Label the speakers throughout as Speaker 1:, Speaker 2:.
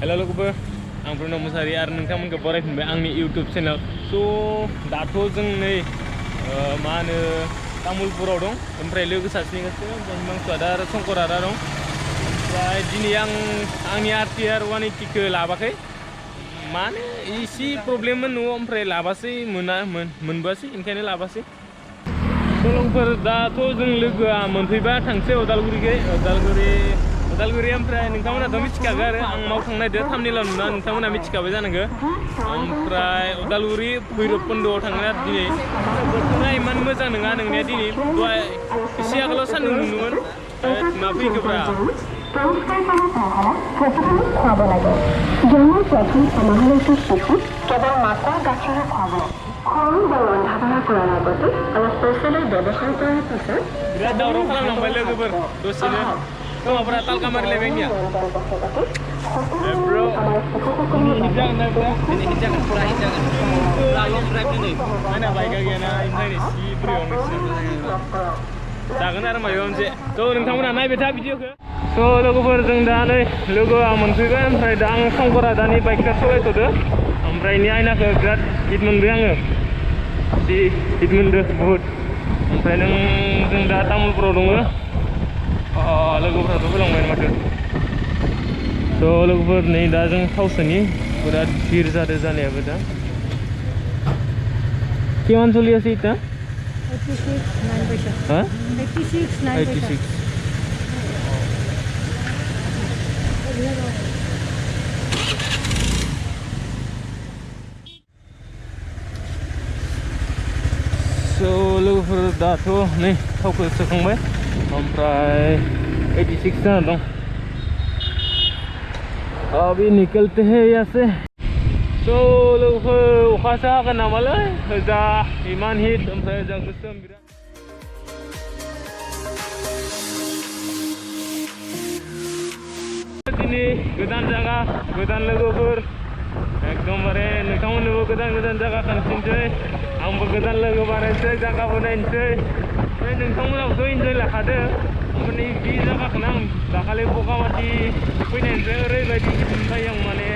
Speaker 1: hello लोगोफोर आं प्रणब मुसाहारि आरो नोंथांमोनखौ बरायफिनबाय आंनि इउट्युब चेनेल स' दाथ' जों नै मा होनो तामुलपुराव दं ओमफ्राय लोगो सासेनि गासैबो हिमांशु आदा आरो शंकर आदा दं ओमफ्राय दिनै आंनि RTR 180 खौ लाबाखै माने एसे प्रब्लेममोन न'आव ओमफ्राय लाबासै मोनबोआसै ओंखायनो लाबासै लोगोफोर दाथ' जों लोगोआ मोनफैबा थांसै उदालगुरि ओमफ्राय नोंथांमोनाथ' मिथिखागौ आरो आं माव थांनो नागिरदों थाम्बनेइलाव नुना नोंथांमोना मिथिखाबाय जानांगौ ओमफ्राय उदालगुरि भैरबकुन्द'आव थांगोन आरो दिनै बोथोरा इमान मोजां नङा नोंनिया दिनै दहाय एसे आगोलाव सान्दुं दुंदोंमोन मा फैगोब्रा बिराद दावराव खालामलांबाय लोगोफोर दसेनो खोमाफोरा तालका मारिलायबाय आंनिया ब्र' हिट जागोन ना ब्रा हिट जागोन फुरा लं ड्राइभ दिनै आंना बाइकआ गैयाना ओमफ्राय सिब्रैयावनो जागोन आरो माबा मोनसे थ' नोंथांमोना नायबाय था भिडिअखौ थ' लोगोफोर जों दा नै लोगोआ मोनफैबाय ओमफ्राय दा आं शंकरा दानि बाइकखौ सालायथ'दो ओमफ्राय इनि आयनाखौ बिराद हिट मोनबाय आङो हिट मोनदो बुहुद ओमफ्राय जों दा तामुलपुराव दङ लोगोफोराथ' फैलांबाय माथो थ' लोगोफोर नै दा जों थावसोनि बिराद भिर जादों जानायाबो दा किमान चलि আছে এটা 86 So लोगोफोर दाथ' नै थावखौ सोखांबाय ओमफ्राय 86 जाना दं अभी निकलते हैं यहाँ से so लोगोफोर अखासो हागोन नामालै ओजा इमान हिट ओमफ्राय ओजा गोसोम बिराद दिनै गोदान जायगा गोदान लोगोफोर एकदमबारे नोंथांमोननोबो गोदान जायगा खोन्थिनोसै आंबो गोदान लोगो बानायनोसै जायगाबो नायनोसै ओमफ्राय नोंथांमोनाबोथ' इन्जय लाखादो ओमफ्राय बे जायगाखौनो आं दाखालि बगामाथि फैनायनिफ्राय ओरैबायदि हिट मोनबाय आं माने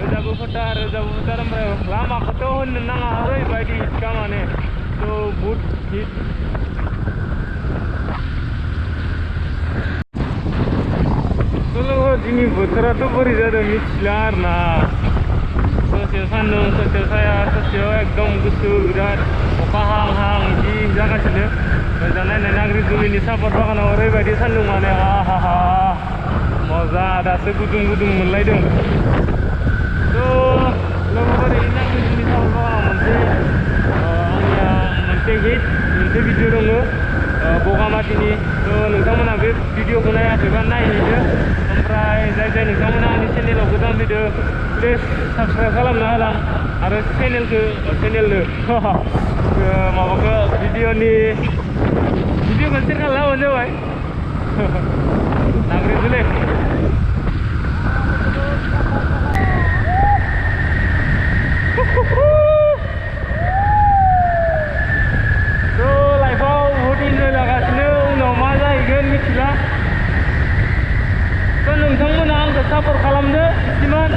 Speaker 1: ओजाबो फोथार ओमफ्राय लामाखौथ' होननो नाङा ओरैबायदि हिटखा माने थ' बहुद हिट दिनै बोथोराथ' बोरै जादों मिथिला आरोना ससेयाव सान्दुं ससेयाव साया ससेयाव एकदम गुसु बिराद अखा हां बिदि जागासिनो ओजा नायनाय नाग्रिजुलिनि सापात बागानाव ओरैबायदि सान्दुं माने आहा मजा दासो गुदुं मोनलायदों थ' लोगोफोर नाग्रिजुलिनि सापात बागानाव आंनिया मोनसे भिडिअ दङ बगामाथिनि थ' नोंथांमोना बे भिडिअखौ नायाखैबा नायहैदो ओमफ्राय जाय नोंथांमोना आंनि चेनेलाव गोदान फैदो प्लिज साबस्क्राइब खालामना होलां आरो चेनेलनो माबाखौ भिडिअखौ सेयार खालामबानो जाबाय नाग्रिजुलि लाइफआव बहुद इन्जय लागासिनो उनाव मा जाहैगोन मिथिला थ' नोंथांमोना आंखौ सापर्ट खालामदो इसिमान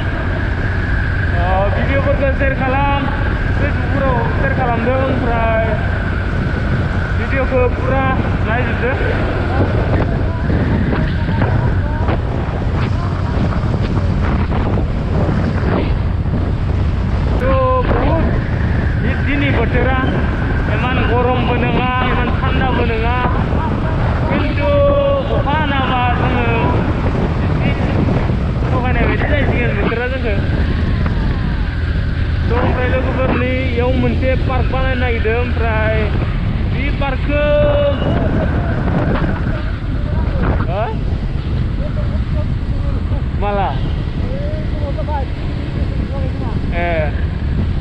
Speaker 1: भिडिअफोरखौ शेयार खालाम फेसबुकफोराव शेयार खालामदो ओमफ्राय भिडिअखौ पुरा नायजोबदो थ' बहुद हिट दिनै बोथोरा इमान गरमबो नङा इमान थान्दाबो नङा खिन्थु अखा हानाबा जोङो थगायनाय बायदि जाहैसिगोन बोथोरा जोंखौ थ' ओमफ्राय लोगोफोर नै इयाव मोनसे पार्क बानायनो नागिरदों ओमफ्राय बे पार्कखौ माला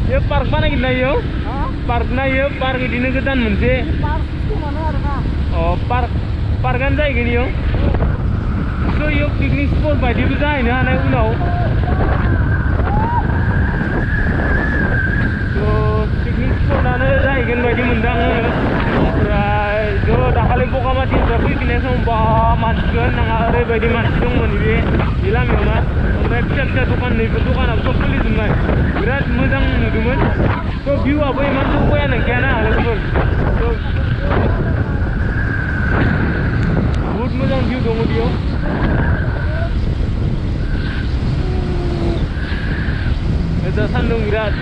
Speaker 1: ये पार्क बानायगोन ना इयाव पार्क नायो पार्क बिदिनो गोदान मोनसे पार्कआनो जाहैगोन इयाव थ' इयाव पिकनिक स्पट बायदिबो जाहैनो हानाय उनाव थ' पिकनिक स्पटआनो जाहैगोन बायदि मोनदों आङो ओमफ्राय थ' दाखालि Bogamaथिनिफ्राय फैफिननाय समाव बा मानसिफोर नाङा ओरैबायदि मानसि दंमोन बे लामायावनो ओमफ्राय फिसा फिसा दखान नैबे दखानाबो सब खुलिजोबनाय बिराद मोजां नुदोंमोन थ' भिउआबो इमान जौगाया नंखायाना लोगोफोर बहुत मोजां भिउ दङ बेयाव दा सान्दुं बिराद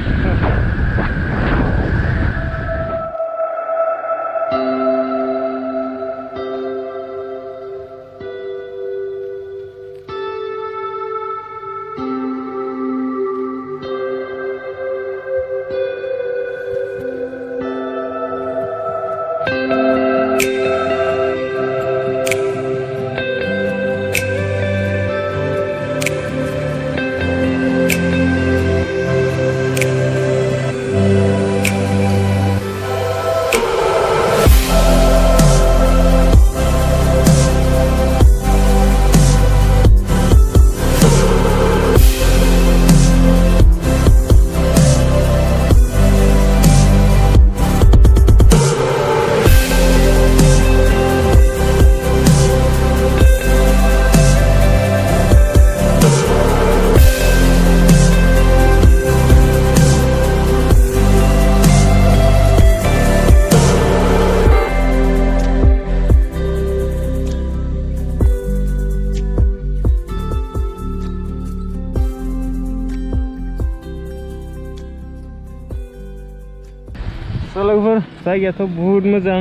Speaker 1: लोगोफोर जायगायाथ' बहुत मोजां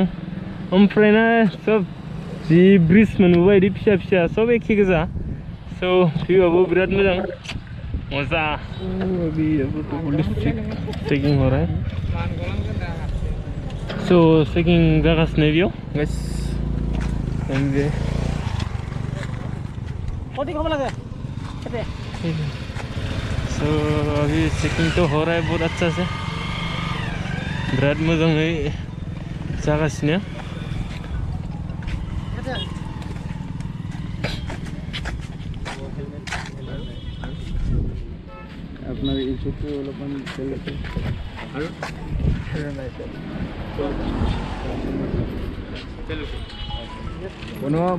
Speaker 1: ओमफ्रायना सब जि ब्रिज मोनबोबाय बिदि फिसा फिसा सब एखे गोजा स' भिउआबो बिराद मोजां मजा चेकिं हराय स' चेकिं जागासिनो बेयाव गाइस स' अभी चेकिं तो हो रहा है बहुत अच्छा से बिराद मोजाङै जागासिनो
Speaker 2: আপনার ইউটিউবে অলপমান আৰু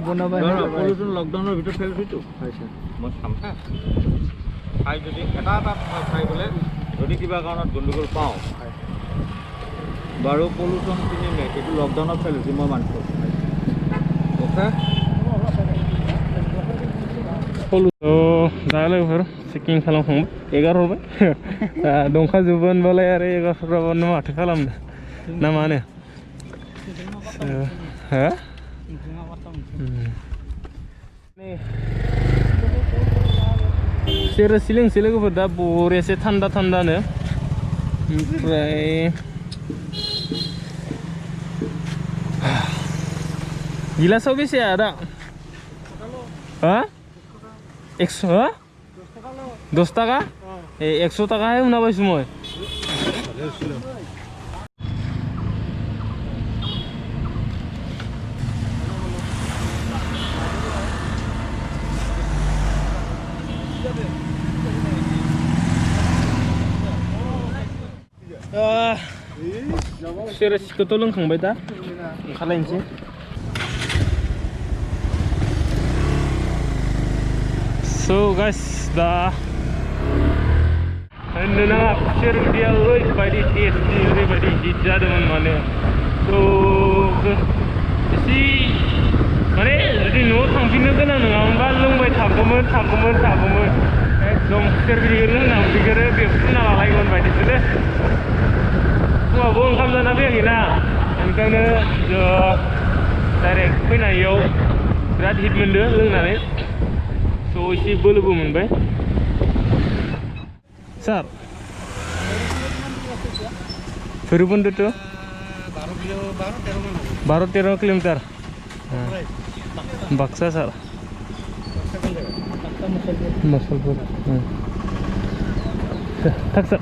Speaker 2: বনাবা পলিউশ্যন লকডাউনৰ ভিতৰত ফেল হৈছো হয় স্যাৰ মই চাম হা খাই যদি এটা খাই গ'লে যদি কিবা কাৰণত গণ্ডগোল পাওঁ বাৰু পলিউশ্যন কিনি নে এইটো লকডাউনত ফেল হৈছে মই মানিছোঁ ওকে
Speaker 1: दा लोगोफोर चेकिं खालामखांबाय 11 हरबाय दंखाजोबो होनबालाय आरो 11 हराबानो माथो खालामनो ना मा होनो हो सेरोसि लोंसै लोगोफोर दा बरियासे थान्दा थान्दानो ओमफ्राय गिलासाव बेसे आदा हा 100 ha 10 টাকা 100 টাকাহে শুনা পাইছো মই सेरोसिखौथ' लोंखांबाय दा ओंखारलायनोसै So guys, दा होननो नाङा खुसेर बिदैया ओरैबायदि टेस्टि ओरैबायदि हिट जादोंमोन माने थ' एसे माने जुदि न'आव थांफिननो गोनां नङामोनबा लोंबाय थागौमोन एकदम खुसेर बिदै लोंना उदैखौनो बेफ्रुना लालायगौमोन बायदिसोलै फुङावबो ओंखाम जाना फैयाखैना ओंखायनो डाइरेक्ट फैनायाव बिराद हिट मोनदों लोंनानै स' एसे बोलोबो मोनबाय सार भैरबकुंड तो 12-13 किलोमीटर बाक्सा सार मसलपुर थाक सार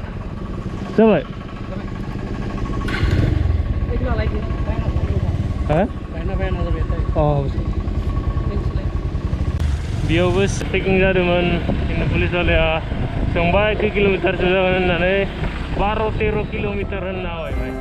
Speaker 1: जाबाय बेयावबो चेकिं जादोंमोन खिन्थु पुलिस वालाया सोंबाय खै किल'मिटारसो जागोन होननानै 12-13 किल'मिटार होनना होबाय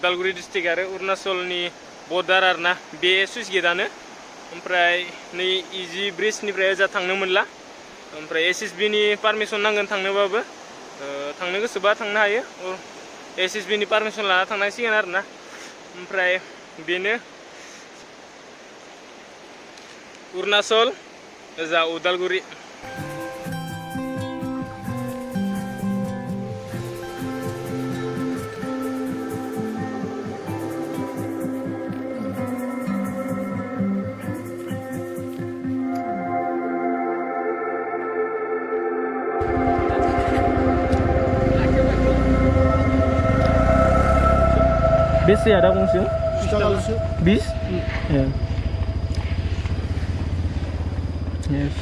Speaker 1: Udalguri district आरो अरुणाचलनि बर्डार आरोना बे सुइस गेटआनो ओमफ्राय नै इजि ब्रिजनिफ्राय ओजा थांनो मोनला ओमफ्राय SSB नि पारमिसन नांगोन थांनोबाबो थांनो गोसोबा थांनो हायो SSB नि पारमिसन लाना थांनांसिगोन आरोना ओमफ्राय बेनो अरुणाचल ओजा उदालगुरि बेसे ada गंसे 20 ya yes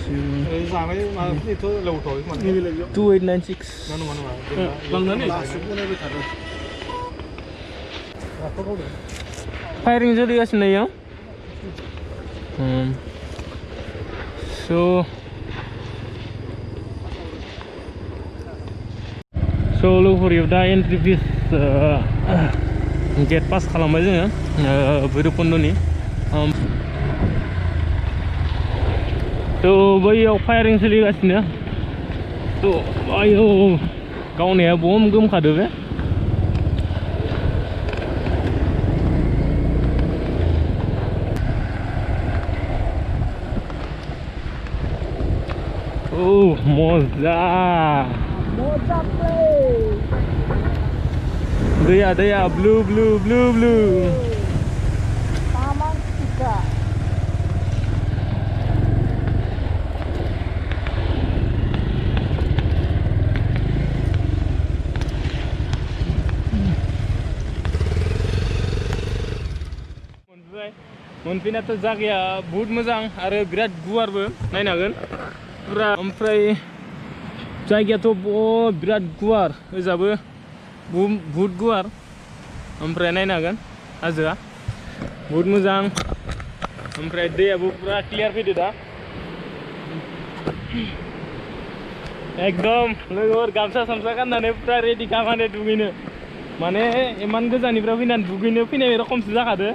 Speaker 2: जानाय माबानिथ' लौथ'यै माने
Speaker 1: 2896
Speaker 2: नङा
Speaker 1: लांनानै
Speaker 2: सुखुनायबो थादों
Speaker 1: फायरिं सोलिगासिनो इयाव so लोगोफोर दा एन्ट्रि फिस गेट पास खालामबाय जोङो भैरबकुन्दनि बैयाव फायारिं सोलिगासिनो आयौ गावनाया बम गोमखादो बे मजा दैया ब्लु मोनफैनाथ' जायगाया बहुत मोजां आरो बिराद गुवारबो नायनो हागोन पुरा ओमफ्राय जायगायाथ' बिराद गुवार ओजाबो बहुत गुवार ओमफ्राय नायनो हागोन हाजोआ बहुत मोजां ओमफ्राय दैयाबो पुरा क्लियार फैदो दा एकदम लोगोफोर गामसा सामसा गाननानै पुरा रेडि खालामनानै दुगैनो माने इमान गोजाननिफ्राय फैनानै दुगैनो फैनाय रखमसो जाखादो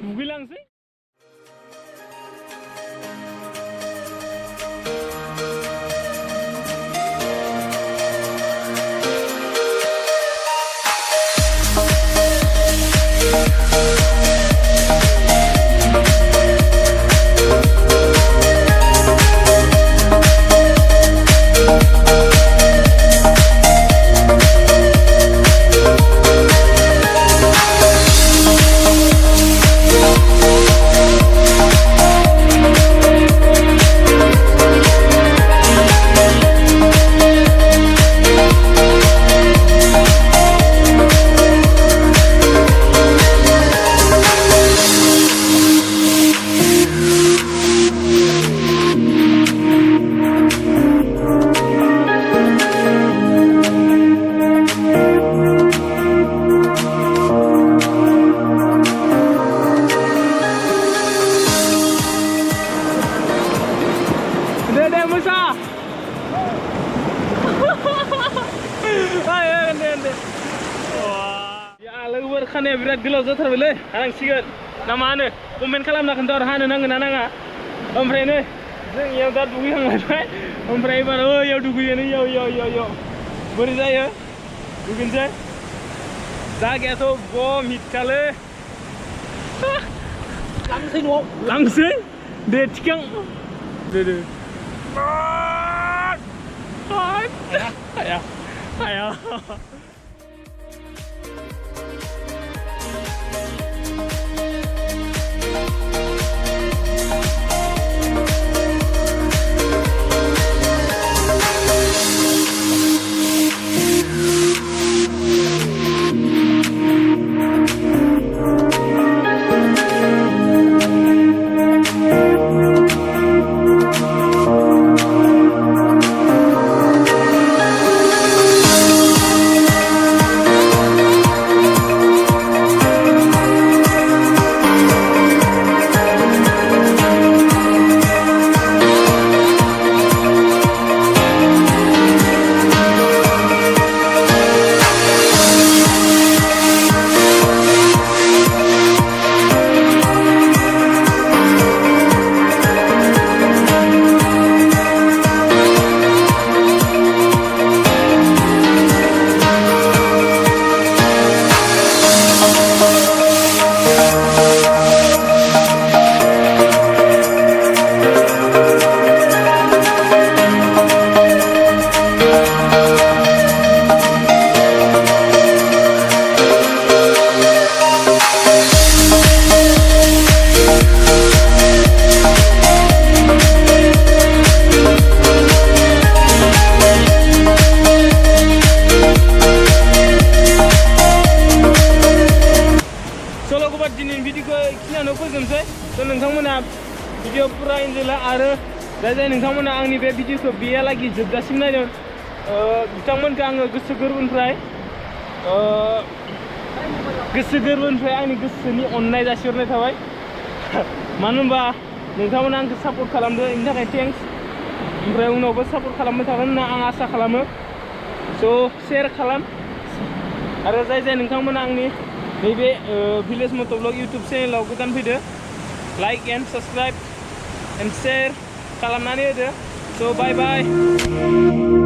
Speaker 1: दुगैलांसै खानाया बिराद गोलाव जाथारबायलै हानांसिगोन ना मा होनो कमेन्ट खालामना खोन्था आरो हानो नांगोन ना नाङा ओमफ्राय नै जों इयाव दा दुगैखांलायबाय ओमफ्राय एबार इयाव दुगैयो नै इयाव बोरै जायो दुगैनोसै जायगायाथ' बम हिटखालै लांसै न'आव लांसै दे थिखां दे हाया फोजोबनोसै थ' नोंथांमोना भिडिअ पुरा इन्जय ला आरो जाय नोंथांमोना आंनि बे भिडिअखौ बेहालागै जोबजासिम नायदों बिथांमोनखौ आङो गोसो गोरबोनिफ्राय आंनि गोसोनि अननाय जासिहरनाय थाबाय मानो होनबा नोंथांमोना आंखौ सापर्ट खालामदो बेनि थाखाय थेंक्स ओमफ्राय उनावबो सापर्ट खालामबाय थागोन होनना आं आसा खालामो स' शेयार खालाम आरो जाय नोंथांमोना आंनि नैबे भिलेज मट' ब्लग इउटुब चेनेलाव गोदान फैदो like and subscribe and share खालामनानै होदो स' बाय बाय